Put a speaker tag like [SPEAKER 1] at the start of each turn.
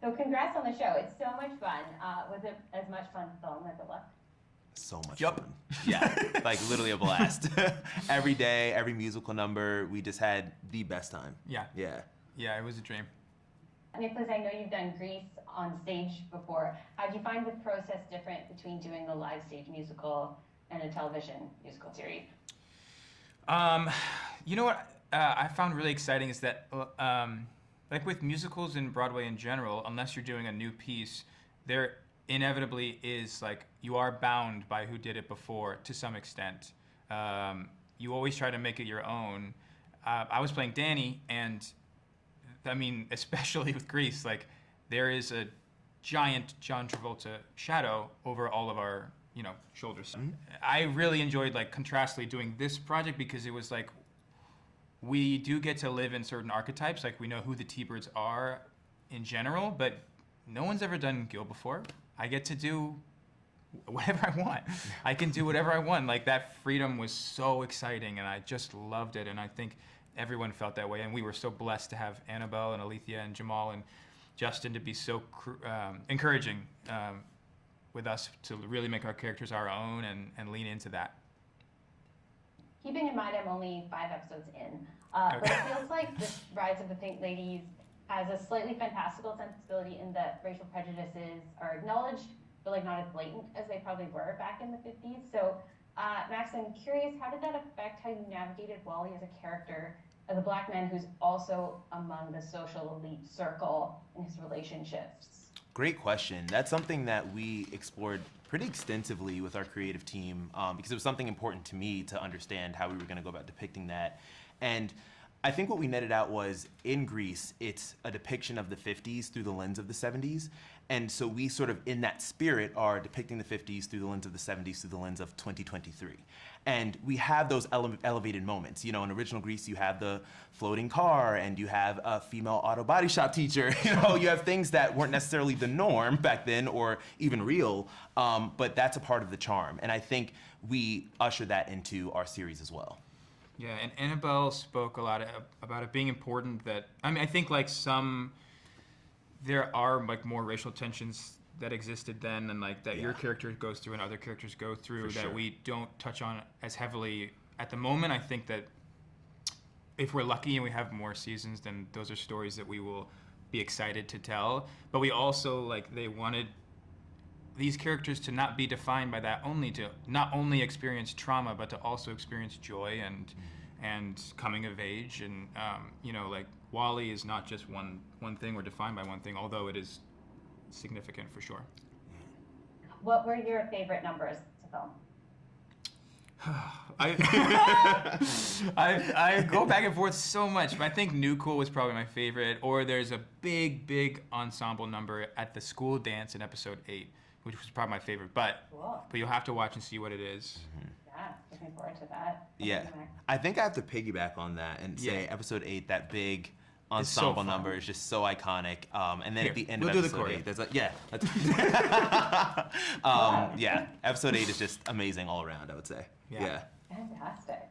[SPEAKER 1] So congrats on the show. It's so much fun. Was it as much fun to film as it looked?
[SPEAKER 2] So much fun. Yeah, like literally a blast. Every day, every musical number, we just had the best time.
[SPEAKER 3] Yeah.
[SPEAKER 2] Yeah.
[SPEAKER 3] Yeah, it was a dream.
[SPEAKER 1] Nicholas, I know you've done Grease on stage before. How do you find the process different between doing a live stage musical and a television musical series?
[SPEAKER 3] You know what I found really exciting is that, like with musicals in Broadway in general, unless you're doing a new piece, there inevitably is like you are bound by who did it before to some extent. You always try to make it your own. I was playing Danny, and I mean, especially with Grease, like there is a giant John Travolta shadow over all of our, shoulders. Mm-hmm. I really enjoyed like contrastly doing this project because it was like we do get to live in certain archetypes. Like we know who the T-Birds are in general, but no one's ever done Gil before. I get to do whatever I want. I can do whatever I want. Like that freedom was so exciting, and I just loved it. And I think everyone felt that way. And we were so blessed to have Annabelle and Alethea and Jamal and Justin to be so encouraging with us to really make our characters our own and lean into that.
[SPEAKER 1] Keeping in mind I'm only 5 episodes in, but it feels like this Rise of the Pink Ladies has a slightly fantastical sensibility in that racial prejudices are acknowledged, but like not as blatant as they probably were back in the 50s. So, Max, I'm curious, how did that affect how you navigated Wally as a character, as a black man who's also among the social elite circle in his relationships?
[SPEAKER 2] Great question. That's something that we explored pretty extensively with our creative team because it was something important to me to understand how we were going to go about depicting that. And I think what we netted out was, in Grease, it's a depiction of the 50s through the lens of the 70s. And so we sort of, in that spirit, are depicting the 50s through the lens of the 70s through the lens of 2023. And we have those elevated moments. In original Grease, you have the floating car, and you have a female auto body shop teacher. You have things that weren't necessarily the norm back then or even real, but that's a part of the charm. And I think we usher that into our series as well.
[SPEAKER 3] Yeah, and Annabelle spoke a lot about it being important that, I think like there are like more racial tensions that existed then and like that your character goes through and other characters go through that we don't touch on as heavily at the moment. I think that if we're lucky and we have more seasons, then those are stories that we will be excited to tell. But we also, they wanted these characters to not be defined by that only, to not only experience trauma, but to also experience joy and coming of age. And, Wally is not just one thing or defined by one thing, although it is significant for sure.
[SPEAKER 1] What were your favorite numbers to film?
[SPEAKER 3] I go back and forth so much, but I think New Cool was probably my favorite, or there's a big ensemble number at the school dance in episode 8, which was probably my favorite, but you'll have to watch and see what it is.
[SPEAKER 1] Mm-hmm. Yeah, looking forward to that.
[SPEAKER 2] Yeah, I think I have to piggyback on that and say episode 8, that big ensemble number is just so iconic. And then at the end of episode 8, there's episode 8 is just amazing all around, I would say.
[SPEAKER 3] Yeah.
[SPEAKER 1] Fantastic.